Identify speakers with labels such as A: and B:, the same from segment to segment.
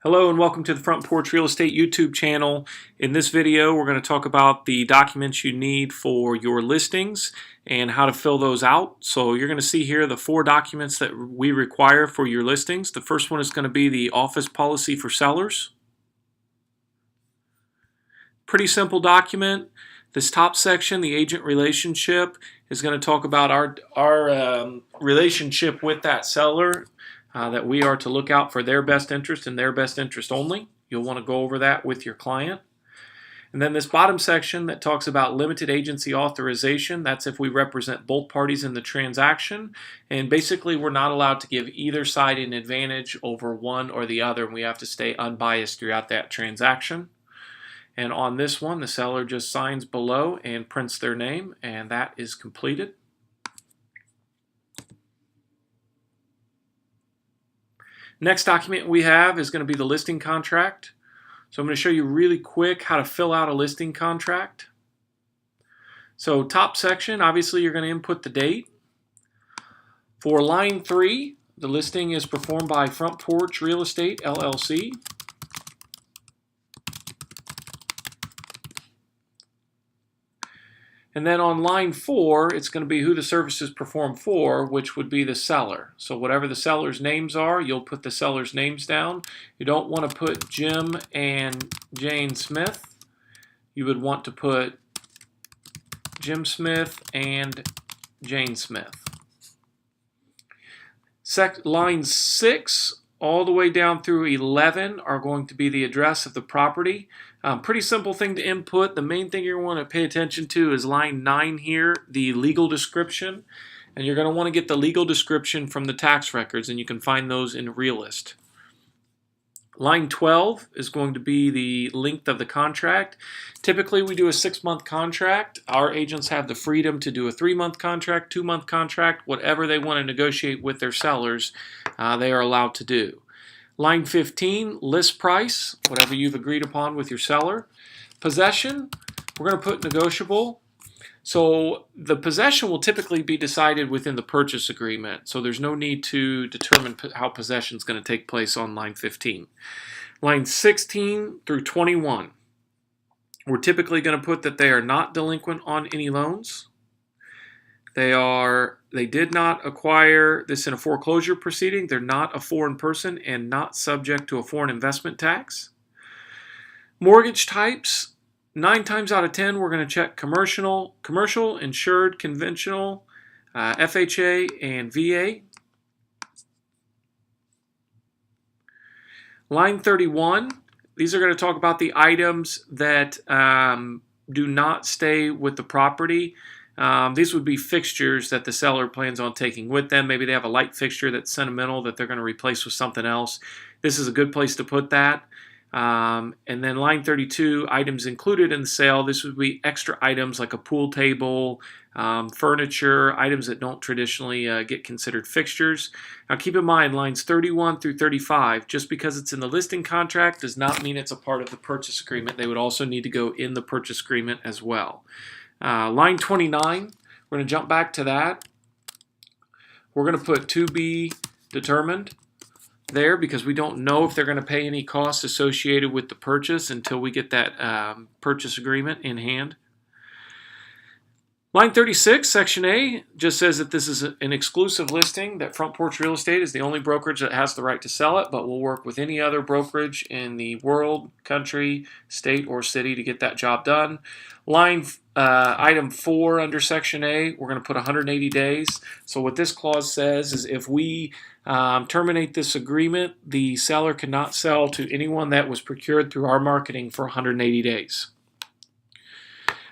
A: Hello and welcome to the Front Porch Real Estate YouTube channel. In this video, we're going to talk about the documents you need for your listings and how to fill those out. So you're going to see here the 4 documents that we require for your listings. The first one is going to be the office policy for sellers. Pretty simple document. This top section, the agent relationship, is going to talk about our relationship with that seller. That we are to look out for their best interest and their best interest only. You'll want to go over that with your client. And then this bottom section that talks about limited agency authorization, that's if we represent both parties in the transaction. And basically we're not allowed to give either side an advantage over one or the other, and we have to stay unbiased throughout that transaction. And on this one, the seller just signs below and prints their name, and that is completed. Next document we have is going to be the listing contract. So I'm going to show you really quick how to fill out a listing contract. So top section, obviously you're going to input the date. For line 3, the listing is performed by Front Porch Real Estate, LLC. And then on line 4, it's going to be who the service is performed for, which would be the seller. So whatever the seller's names are, you'll put the seller's names down. You don't want to put Jim and Jane Smith. You would want to put Jim Smith and Jane Smith. Line 6 all the way down through 11 are going to be the address of the property. Pretty simple thing to input. The main thing you want to pay attention to is line 9 here, the legal description. And you're going to want to get the legal description from the tax records, and you can find those in Realist. Line 12 is going to be the length of the contract. Typically we do a 6-month contract. Our agents have the freedom to do a 3-month contract, 2-month contract, whatever they want to negotiate with their sellers, they are allowed to do. Line 15, list price, whatever you've agreed upon with your seller. Possession, we're going to put negotiable. So the possession will typically be decided within the purchase agreement. So there's no need to determine how possession is going to take place on line 15. Line 16 through 21, we're typically going to put that they are not delinquent on any loans. They did not acquire this in a foreclosure proceeding. They're not a foreign person and not subject to a foreign investment tax. Mortgage types, 9 times out of 10, we're going to check commercial, insured, conventional, FHA, and VA. Line 31, these are going to talk about the items that do not stay with the property. These would be fixtures that the seller plans on taking with them. Maybe they have a light fixture that's sentimental that they're going to replace with something else. This is a good place to put that. And then line 32, items included in the sale. This would be extra items like a pool table, furniture, items that don't traditionally get considered fixtures. Now keep in mind, lines 31 through 35, just because it's in the listing contract does not mean it's a part of the purchase agreement. They would also need to go in the purchase agreement as well. Line 29, we're going to jump back to that. We're going to put to be determined there because we don't know if they're going to pay any costs associated with the purchase until we get that purchase agreement in hand. Line 36, Section A, just says that this is an exclusive listing, that Front Porch Real Estate is the only brokerage that has the right to sell it, but we'll work with any other brokerage in the world, country, state, or city to get that job done. Item 4 under Section A, we're going to put 180 days. So what this clause says is if we terminate this agreement, the seller cannot sell to anyone that was procured through our marketing for 180 days.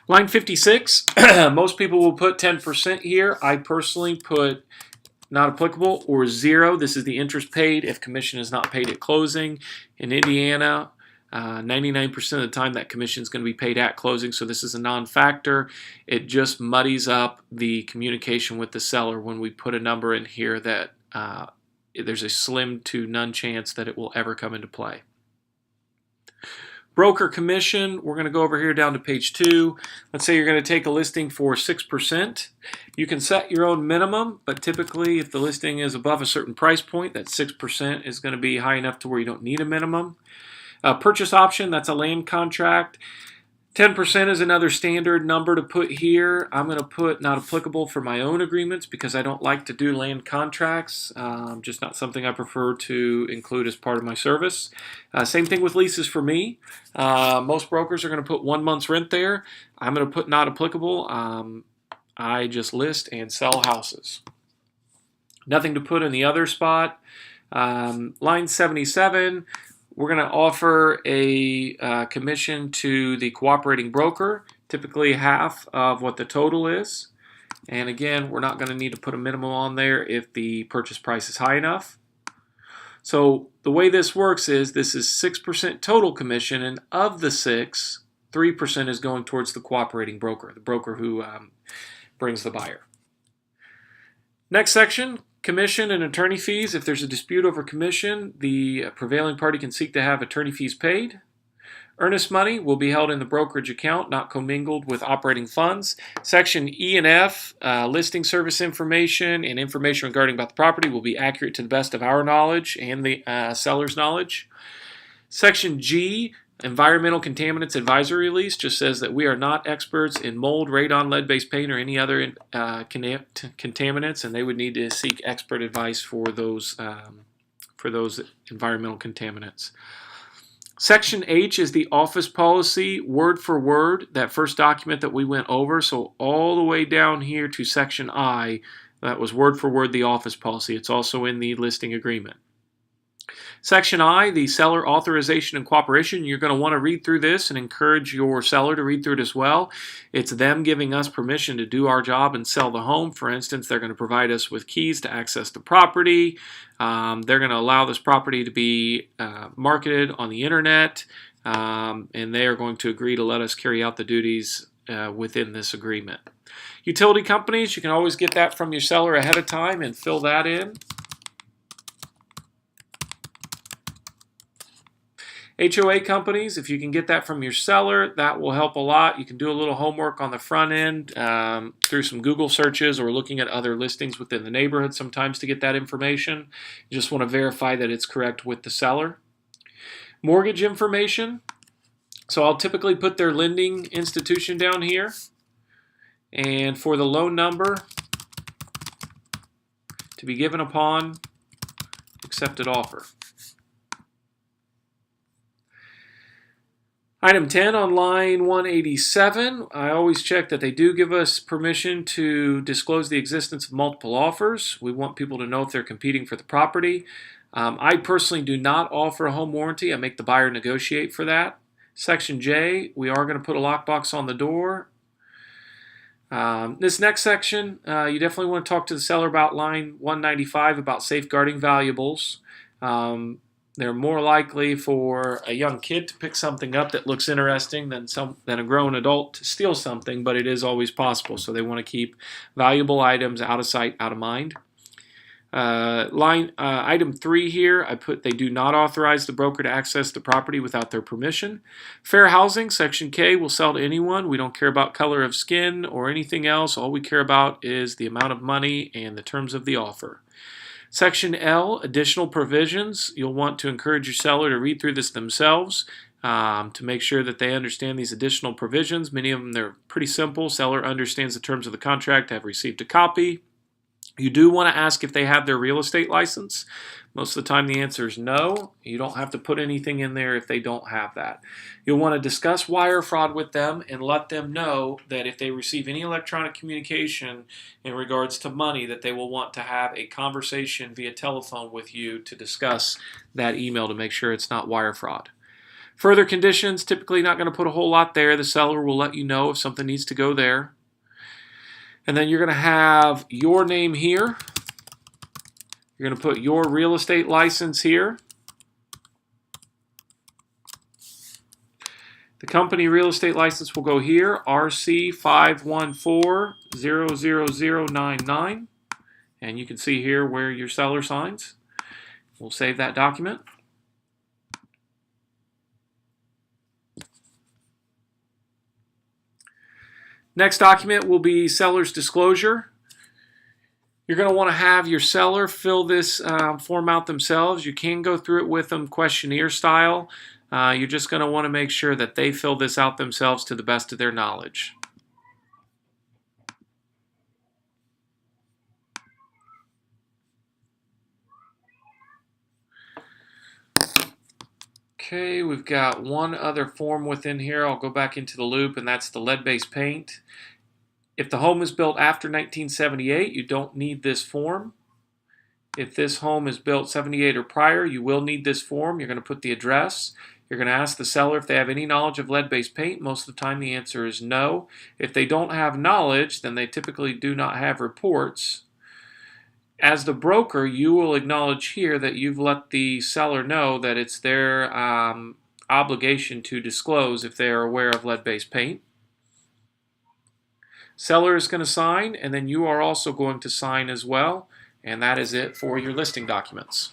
A: Line 56, most people will put 10% here. I personally put not applicable or 0. This is the interest paid if commission is not paid at closing. In Indiana, 99% of the time that commission is going to be paid at closing, so this is a non-factor. It just muddies up the communication with the seller when we put a number in here that there's a slim to none chance that it will ever come into play. Broker commission, we're going to go over here down to page 2. Let's say you're going to take a listing for 6%. You can set your own minimum, but typically if the listing is above a certain price point, that 6% is going to be high enough to where you don't need a minimum. Purchase option, that's a land contract. 10% is another standard number to put here. I'm going to put not applicable for my own agreements because I don't like to do land contracts. Just not something I prefer to include as part of my service. Same thing with leases for me. Most brokers are going to put 1 month's rent there. I'm going to put not applicable. I just list and sell houses. Nothing to put in the other spot. Line 77. We're going to offer a commission to the cooperating broker, typically half of what the total is. And again, we're not going to need to put a minimum on there if the purchase price is high enough. So the way this works is this is 6% total commission, and of the 6, 3% is going towards the cooperating broker, the broker who brings the buyer. Next section. Commission and attorney fees. If there's a dispute over commission, the prevailing party can seek to have attorney fees paid. Earnest money will be held in the brokerage account, not commingled with operating funds. Section E and F, listing service information and information regarding about the property will be accurate to the best of our knowledge and the seller's knowledge. Section G, environmental contaminants advisory release, just says that we are not experts in mold, radon, lead-based paint, or any other contaminants, and they would need to seek expert advice for those environmental contaminants. Section H is the office policy, word for word, that first document that we went over. So all the way down here to Section I, that was word for word the office policy. It's also in the listing agreement. Section I, the seller authorization and cooperation. You're going to want to read through this and encourage your seller to read through it as well. It's them giving us permission to do our job and sell the home. For instance, they're going to provide us with keys to access the property. They're going to allow this property to be marketed on the internet, and they are going to agree to let us carry out the duties within this agreement. Utility companies, you can always get that from your seller ahead of time and fill that in. HOA companies, if you can get that from your seller, that will help a lot. You can do a little homework on the front end through some Google searches or looking at other listings within the neighborhood sometimes to get that information. You just want to verify that it's correct with the seller. Mortgage information. So I'll typically put their lending institution down here. And for the loan number to be given upon accepted offer. Item 10 on line 187, I always check that they do give us permission to disclose the existence of multiple offers. We want people to know if they're competing for the property. I personally do not offer a home warranty. I make the buyer negotiate for that. Section J, we are going to put a lockbox on the door. This next section, you definitely want to talk to the seller about line 195 about safeguarding valuables. They're more likely for a young kid to pick something up that looks interesting than a grown adult to steal something, but it is always possible. So they want to keep valuable items out of sight, out of mind. Item 3 here, I put they do not authorize the broker to access the property without their permission. Fair housing, Section K, will sell to anyone. We don't care about color of skin or anything else. All we care about is the amount of money and the terms of the offer. Section L, additional provisions. You'll want to encourage your seller to read through this themselves to make sure that they understand these additional provisions. Many of them, they're pretty simple. Seller understands the terms of the contract, have received a copy. You do want to ask if they have their real estate license. Most of the time the answer is no. You don't have to put anything in there if they don't have that. You'll want to discuss wire fraud with them and let them know that if they receive any electronic communication in regards to money, that they will want to have a conversation via telephone with you to discuss that email to make sure it's not wire fraud. Further conditions, typically not going to put a whole lot there. The seller will let you know if something needs to go there. And then you're going to have your name here. You're going to put your real estate license here. The company real estate license will go here, RC514-00099. And you can see here where your seller signs. We'll save that document. Next document will be seller's disclosure. You're going to want to have your seller fill this form out themselves. You can go through it with them questionnaire style. You're just going to want to make sure that they fill this out themselves to the best of their knowledge. Okay, we've got one other form within here. I'll go back into the loop, and that's the lead-based paint. If the home is built after 1978, you don't need this form. If this home is built 78 or prior, you will need this form. You're going to put the address. You're going to ask the seller if they have any knowledge of lead-based paint. Most of the time the answer is no. If they don't have knowledge, then they typically do not have reports. As the broker, you will acknowledge here that you've let the seller know that it's their obligation to disclose if they are aware of lead-based paint. Seller is going to sign, and then you are also going to sign as well, and that is it for your listing documents.